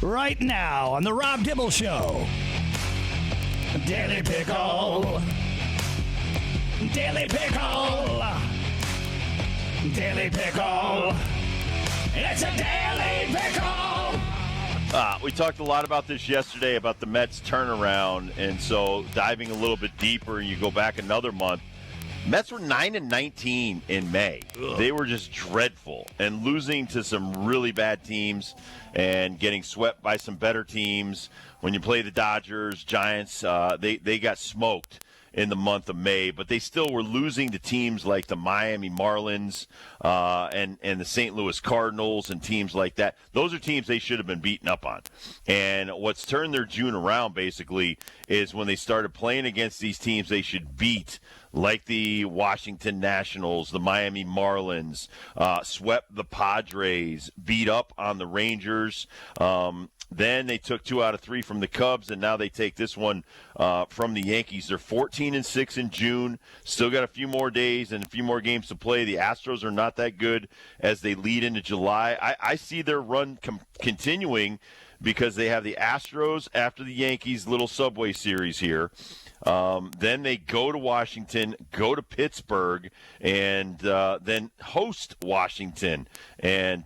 right now on the Rob Dibble Show. Daily Pickle. Daily Pickle. Daily Pickle. It's a Daily Pickle. We talked a lot about this yesterday, about the Mets turnaround, and so diving a little bit deeper, and you go back another month, Mets were 9-19 in May. Ugh. They were just dreadful, and losing to some really bad teams and getting swept by some better teams. When you play the Dodgers, Giants, they got smoked in the month of May, but they still were losing to teams like the Miami Marlins and the St. Louis Cardinals and teams like that. Those are teams they should have been beaten up on. And what's turned their June around, basically, is when they started playing against these teams they should beat, like the Washington Nationals, the Miami Marlins, swept the Padres, beat up on the Rangers. Then they took 2 out of 3 from the Cubs, and now they take this one from the Yankees. They're 14-6 in June. Still got a few more days and a few more games to play. The Astros are not that good as they lead into July. I see their run continuing because they have the Astros after the Yankees little Subway Series here. Then they go to Washington, go to Pittsburgh, and then host Washington and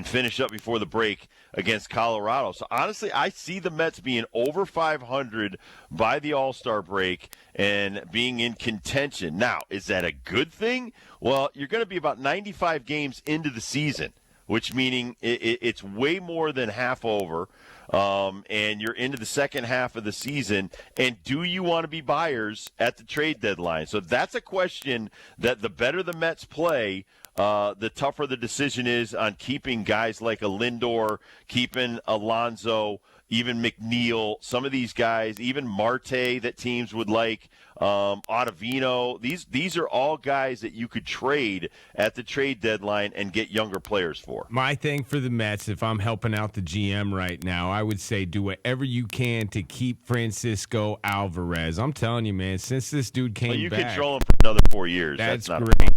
finish up before the break against Colorado. So, honestly, I see the Mets being over 500 by the All-Star break and being in contention. Now, is that a good thing? Well, you're going to be about 95 games into the season, which meaning it's way more than half over, and you're into the second half of the season. And do you want to be buyers at the trade deadline? So that's a question that the better the Mets play, the tougher the decision is on keeping guys like a Lindor, keeping Alonso, even McNeil, some of these guys, even Marte that teams would like, Ottavino. These are all guys that you could trade at the trade deadline and get younger players for. My thing for the Mets, if I'm helping out the GM right now, I would say do whatever you can to keep Francisco Alvarez. I'm telling you, man, since this dude came back. You control him for another 4 years. That's not great.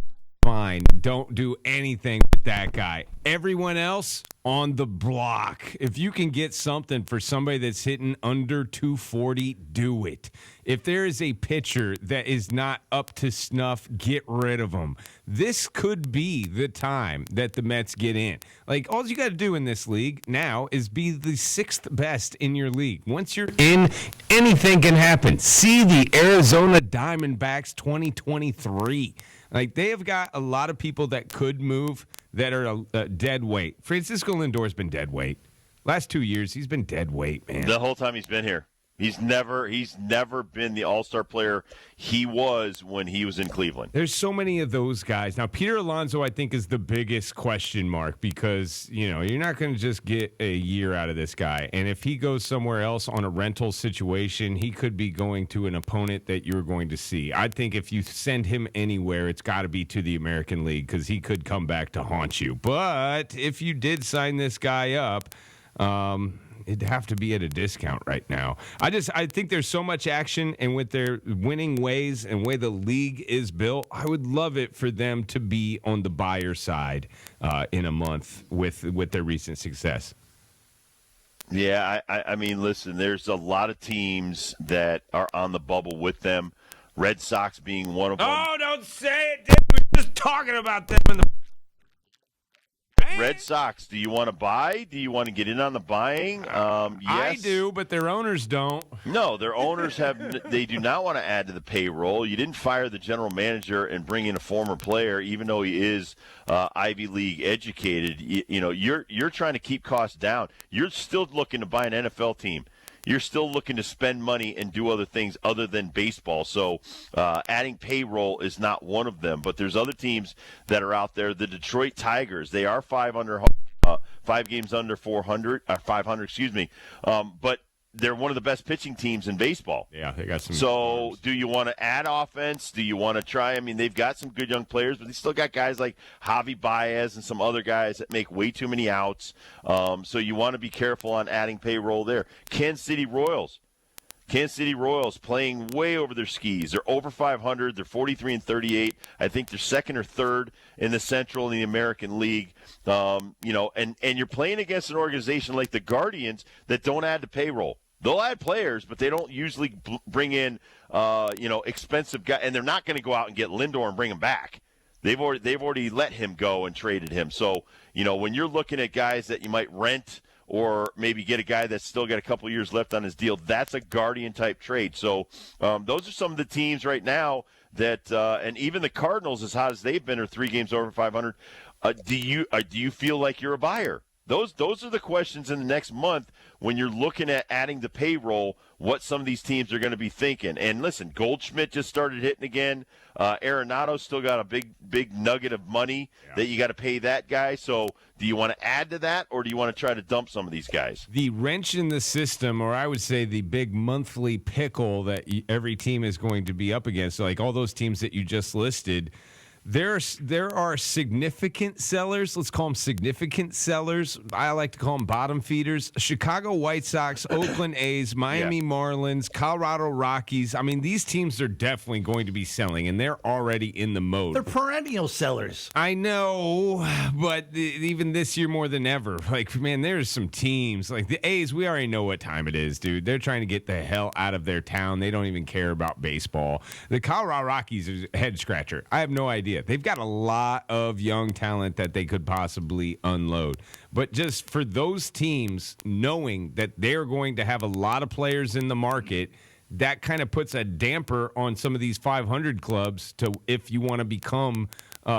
Fine. Don't do anything with that guy. Everyone else on the block. If you can get something for somebody that's hitting under 240, do it. If there is a pitcher that is not up to snuff, get rid of him. This could be the time that the Mets get in. Like, all you got to do in this league now is be the 6th best in your league. Once you're in, anything can happen. See the Arizona Diamondbacks 2023. Like, they have got a lot of people that could move that are dead weight. Francisco Lindor's been dead weight. Last 2 years, he's been dead weight, man. The whole time he's been here. He's never been the all-star player he was when he was in Cleveland. There's so many of those guys. Now, Peter Alonso, I think, is the biggest question mark because, you're not going to just get a year out of this guy. And if he goes somewhere else on a rental situation, he could be going to an opponent that you're going to see. I think if you send him anywhere, it's got to be to the American League because he could come back to haunt you. But if you did sign this guy up, it'd have to be at a discount right now. I think there's so much action, and with their winning ways and way the league is built, I would love it for them to be on the buyer side in a month with their recent success. Yeah, I mean, listen, there's a lot of teams that are on the bubble with them. Red Sox being one of them. Oh, don't say it, dude. We're just talking about them in the Red Sox, do you want to buy? Do you want to get in on the buying? Yes. I do, but their owners don't. No, their owners they do not want to add to the payroll. You didn't fire the general manager and bring in a former player, even though he is Ivy League educated. You're trying to keep costs down. You're still looking to buy an NFL team. You're still looking to spend money and do other things other than baseball. So adding payroll is not one of them. But there's other teams that are out there. The Detroit Tigers, they are 5 games under 400, 500, excuse me. But they're one of the best pitching teams in baseball. Yeah, they got some. So arms. Do you want to add offense? Do you want to try? I mean, they've got some good young players, but they still got guys like Javi Baez and some other guys that make way too many outs. So you want to be careful on adding payroll there. Kansas City Royals. Kansas City Royals playing way over their skis. They're over 500. They're 43-38. I think they're second or third in the Central in the American League. And you're playing against an organization like the Guardians that don't add to payroll. They'll add players, but they don't usually bring in, expensive guys. And they're not going to go out and get Lindor and bring him back. They've already let him go and traded him. So, when you're looking at guys that you might rent or maybe get a guy that's still got a couple of years left on his deal, that's a Guardian-type trade. So those are some of the teams right now that and even the Cardinals, as hot as they've been, are 3 games over 500. Do you feel like you're a buyer? Those are the questions in the next month when you're looking at adding the payroll, what some of these teams are going to be thinking. And listen, Goldschmidt just started hitting again. Arenado's still got a big nugget of money that you got to pay that guy. So do you want to add to that, or do you want to try to dump some of these guys? The wrench in the system, or I would say the big monthly pickle that every team is going to be up against, like all those teams that you just listed, there are significant sellers. Let's call them significant sellers. I like to call them bottom feeders. Chicago White Sox, Oakland A's, Miami Marlins, Colorado Rockies. I mean, these teams are definitely going to be selling, and they're already in the mode. They're perennial sellers. I know, but even this year more than ever. Like, man, there's some teams. Like the A's, we already know what time it is, dude. They're trying to get the hell out of their town. They don't even care about baseball. The Colorado Rockies is a head-scratcher. I have no idea. They've got a lot of young talent that they could possibly unload. But just for those teams, knowing that they're going to have a lot of players in the market, that kind of puts a damper on some of these 500 clubs to if you want to become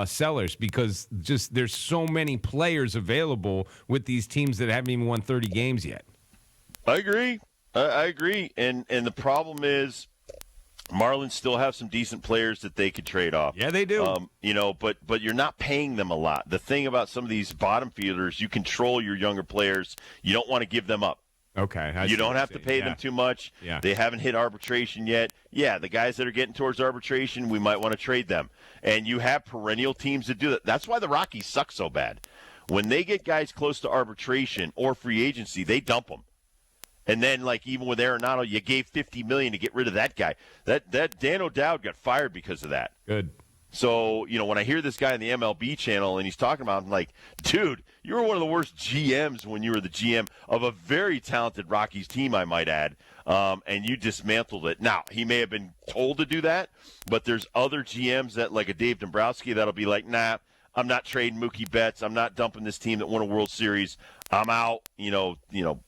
sellers, because just there's so many players available with these teams that haven't even won 30 games yet. I agree. I agree. And the problem is, Marlins still have some decent players that they could trade off. Yeah, they do. But you're not paying them a lot. The thing about some of these bottom feeders, you control your younger players. You don't want to give them up. Okay. You don't have to pay them too much. Yeah. They haven't hit arbitration yet. Yeah, the guys that are getting towards arbitration, we might want to trade them. And you have perennial teams that do that. That's why the Rockies suck so bad. When they get guys close to arbitration or free agency, they dump them. And then, like, even with Arenado, you gave $50 million to get rid of that guy. That Dan O'Dowd got fired because of that. Good. So, when I hear this guy on the MLB channel and he's talking about it, I'm like, dude, you were one of the worst GMs when you were the GM of a very talented Rockies team, I might add, and you dismantled it. Now, he may have been told to do that, but there's other GMs that, like a Dave Dombrowski, that'll be like, nah, I'm not trading Mookie Betts. I'm not dumping this team that won a World Series. I'm out,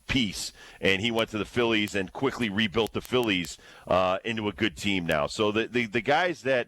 peace. And he went to the Phillies and quickly rebuilt the Phillies into a good team now. So the guys that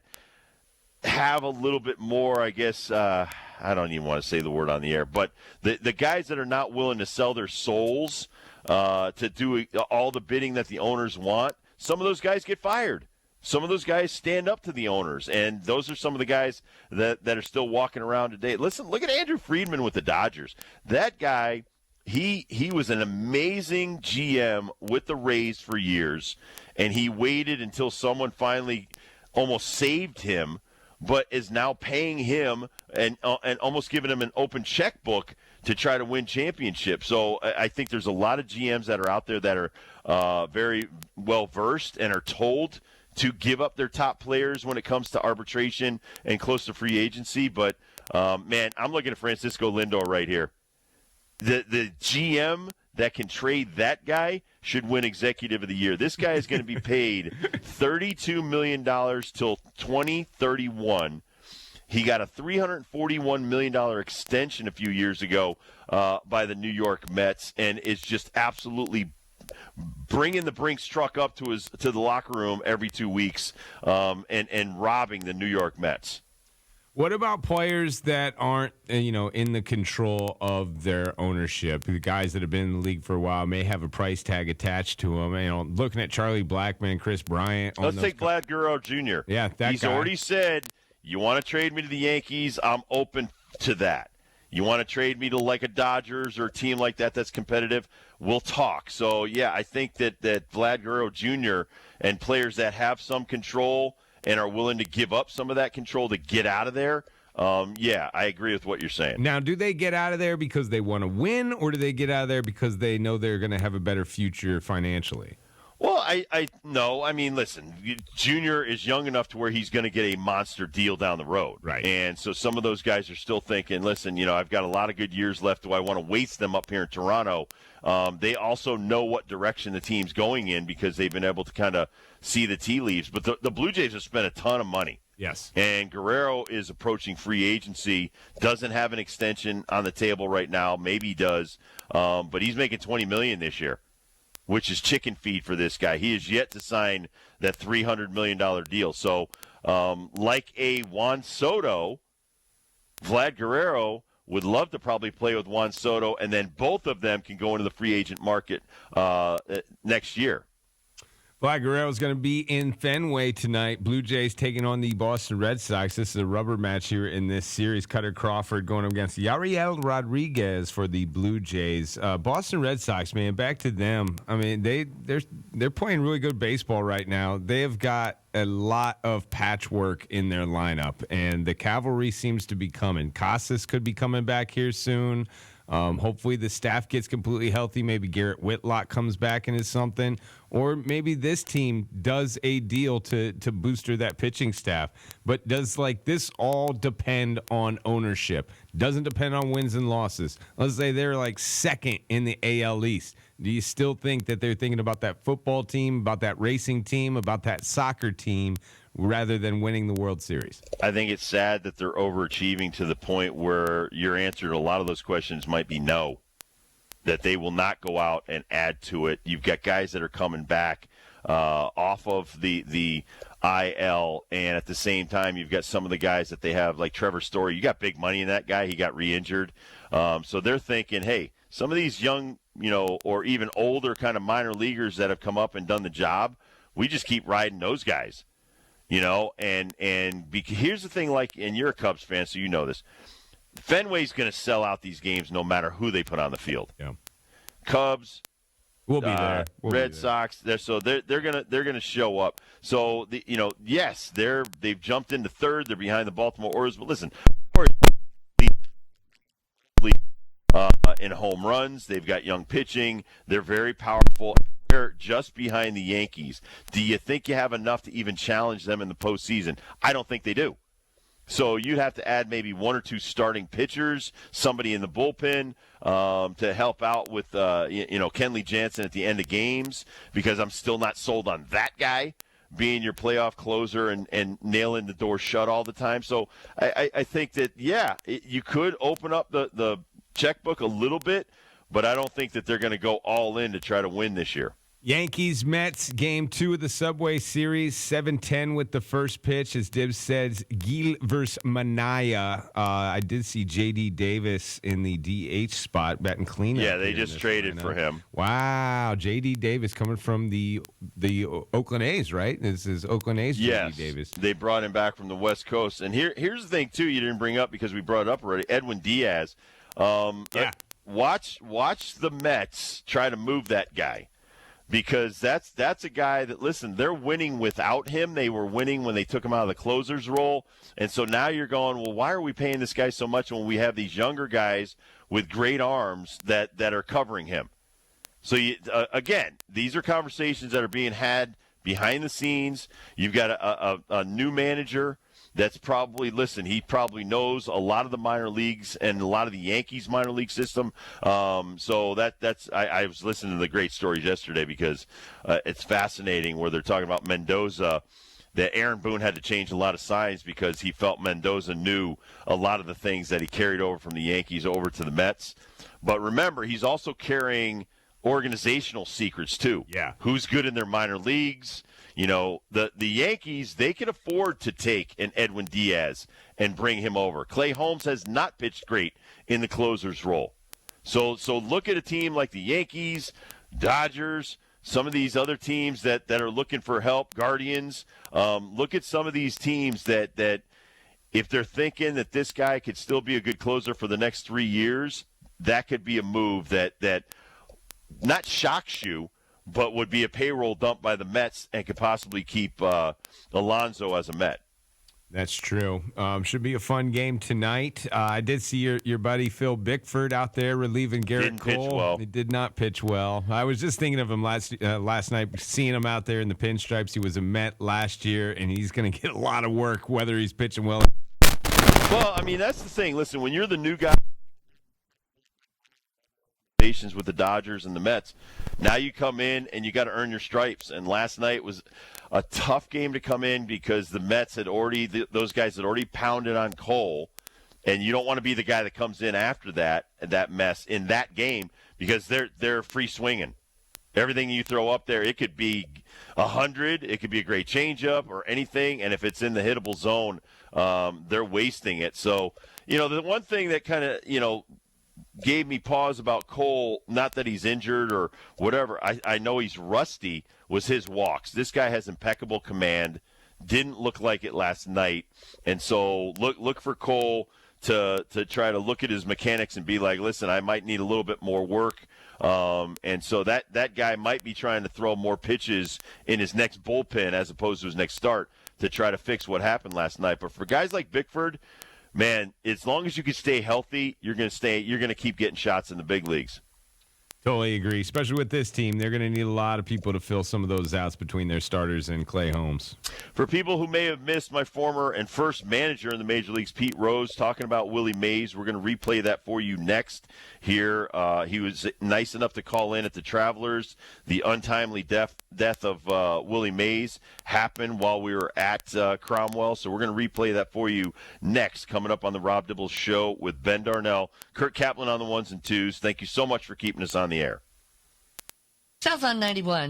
have a little bit more, I guess, I don't even want to say the word on the air, but the guys that are not willing to sell their souls to do all the bidding that the owners want, some of those guys get fired. Some of those guys stand up to the owners, and those are some of the guys that are still walking around today. Listen, look at Andrew Friedman with the Dodgers. That guy, he was an amazing GM with the Rays for years, and he waited until someone finally almost saved him, but is now paying him and almost giving him an open checkbook to try to win championships. So I think there's a lot of GMs that are out there that are very well-versed and are told to give up their top players when it comes to arbitration and close to free agency. But, man, I'm looking at Francisco Lindor right here. The GM that can trade that guy should win Executive of the Year. This guy is going to be paid $32 million till 2031. He got a $341 million extension a few years ago by the New York Mets, and is just absolutely bringing the Brinks truck up to the locker room every 2 weeks and robbing the New York Mets. What about players that aren't, in the control of their ownership? The guys that have been in the league for a while may have a price tag attached to them. Looking at Charlie Blackmon, Chris Bryant. Let's take Vlad Guerrero Jr. Yeah, He's already said, you want to trade me to the Yankees, I'm open to that. You want to trade me to like a Dodgers or a team like that that's competitive, we'll talk. So, yeah, I think that Vlad Guerrero Jr. and players that have some control and are willing to give up some of that control to get out of there, yeah, I agree with what you're saying. Now, do they get out of there because they want to win, or do they get out of there because they know they're going to have a better future financially? Well, I no. I mean, listen, Junior is young enough to where he's going to get a monster deal down the road. Right. And so some of those guys are still thinking, listen, I've got a lot of good years left. Do I want to waste them up here in Toronto? They also know what direction the team's going in because they've been able to kind of see the tea leaves. But the Blue Jays have spent a ton of money. Yes. And Guerrero is approaching free agency, doesn't have an extension on the table right now. Maybe he does, but he's making $20 million this year, which is chicken feed for this guy. He is yet to sign that $300 million deal. So, like a Juan Soto, Vlad Guerrero would love to probably play with Juan Soto, and then both of them can go into the free agent market next year. Vlad Guerrero is going to be in Fenway tonight. Blue Jays taking on the Boston Red Sox. This is a rubber match here in this series. Cutter Crawford going up against Yariel Rodriguez for the Blue Jays. Boston Red Sox, man, back to them. I mean, they're playing really good baseball right now. They have got a lot of patchwork in their lineup, and the cavalry seems to be coming. Casas could be coming back here soon. Hopefully the staff gets completely healthy. Maybe Garrett Whitlock comes back and is something. Or maybe this team does a deal to booster that pitching staff. But does this all depend on ownership? Doesn't depend on wins and losses. Let's say they're second in the AL East. Do you still think that they're thinking about that football team, about that racing team, about that soccer team, rather than winning the World Series? I think it's sad that they're overachieving to the point where your answer to a lot of those questions might be no, that they will not go out and add to it. You've got guys that are coming back off of the IL, and at the same time, you've got some of the guys that they have, like Trevor Story. You got big money in that guy. He got re-injured. So they're thinking, hey, some of these young, or even older kind of minor leaguers that have come up and done the job, we just keep riding those guys. And here's the thing, and you're a Cubs fan, so you know this. Fenway's going to sell out these games no matter who they put on the field. Yeah. Cubs, we'll be there. Red Sox, they're gonna show up. So yes, they've jumped into third. They're behind the Baltimore Orioles, but listen, in home runs, they've got young pitching. They're very powerful. They're just behind the Yankees. Do you think you have enough to even challenge them in the postseason? I don't think they do. So you'd have to add maybe one or two starting pitchers, somebody in the bullpen to help out with, Kenley Jansen at the end of games, because I'm still not sold on that guy being your playoff closer and nailing the door shut all the time. So I think that, you could open up the checkbook a little bit, but I don't think that they're going to go all in to try to win this year. Yankees Mets game 2 of the Subway Series, 7:10 with the first pitch. As Dibbs says, Gil versus Manaya. I did see J.D. Davis in the DH spot, batting cleanup. Yeah, they just traded for him. Wow, J.D. Davis coming from the Oakland A's, right? This is Oakland A's. Yes, J.D. Davis. They brought him back from the West Coast. And here's the thing, too, you didn't bring up because we brought it up already, Edwin Diaz. Watch the Mets try to move that guy. Because that's a guy that, listen, they're winning without him. They were winning when they took him out of the closer's role. And so now you're going, well, why are we paying this guy so much when we have these younger guys with great arms that are covering him? So, again, these are conversations that are being had behind the scenes. You've got a new manager that's probably, he probably knows a lot of the minor leagues and a lot of the Yankees minor league system. So I was listening to the great stories yesterday because it's fascinating where they're talking about Mendoza, that Aaron Boone had to change a lot of signs because he felt Mendoza knew a lot of the things that he carried over from the Yankees over to the Mets. But remember, he's also carrying organizational secrets too. Yeah. Who's good in their minor leagues? The Yankees, they can afford to take an Edwin Diaz and bring him over. Clay Holmes has not pitched great in the closer's role. So look at a team like the Yankees, Dodgers, some of these other teams that are looking for help, Guardians. Look at some of these teams that if they're thinking that this guy could still be a good closer for the next 3 years, that could be a move that not shocks you, but would be a payroll dump by the Mets and could possibly keep Alonso as a Met. That's true. Should be a fun game tonight. I did see your buddy Phil Bickford out there relieving Garrett Didn't Cole. pitch well. He did not pitch well. I was just thinking of him last night, seeing him out there in the pinstripes. He was a Met last year, and he's going to get a lot of work whether he's pitching well. Well, I mean, that's the thing. Listen, when you're the new guy with the Dodgers and the Mets, now you come in and you got to earn your stripes. And last night was a tough game to come in because the Mets had those guys had already pounded on Cole, and you don't want to be the guy that comes in after that mess in that game because they're free swinging. Everything you throw up there, it could be 100, it could be a great changeup or anything, and if it's in the hittable zone, they're wasting it. So, the one thing that kind of, gave me pause about Cole, not that he's injured or whatever, I know he's rusty, was his walks. This guy has impeccable command, didn't look like it last night, and so look for Cole to try to look at his mechanics and be like, listen, I might need a little bit more work. And so that guy might be trying to throw more pitches in his next bullpen as opposed to his next start to try to fix what happened last night. But for guys like Bickford, man, as long as you can stay healthy, you're going to keep getting shots in the big leagues. Totally agree. Especially with this team, they're going to need a lot of people to fill some of those outs between their starters and Clay Holmes. For people who may have missed my former and first manager in the Major Leagues, Pete Rose, talking about Willie Mays, we're going to replay that for you next here. He was nice enough to call in at the Travelers. The untimely death of Willie Mays happened while we were at Cromwell, so we're going to replay that for you next, coming up on the Rob Dibble Show with Ben Darnell, Kurt Kaplan on the ones and twos. Thank you so much for keeping us on the air. South on 91.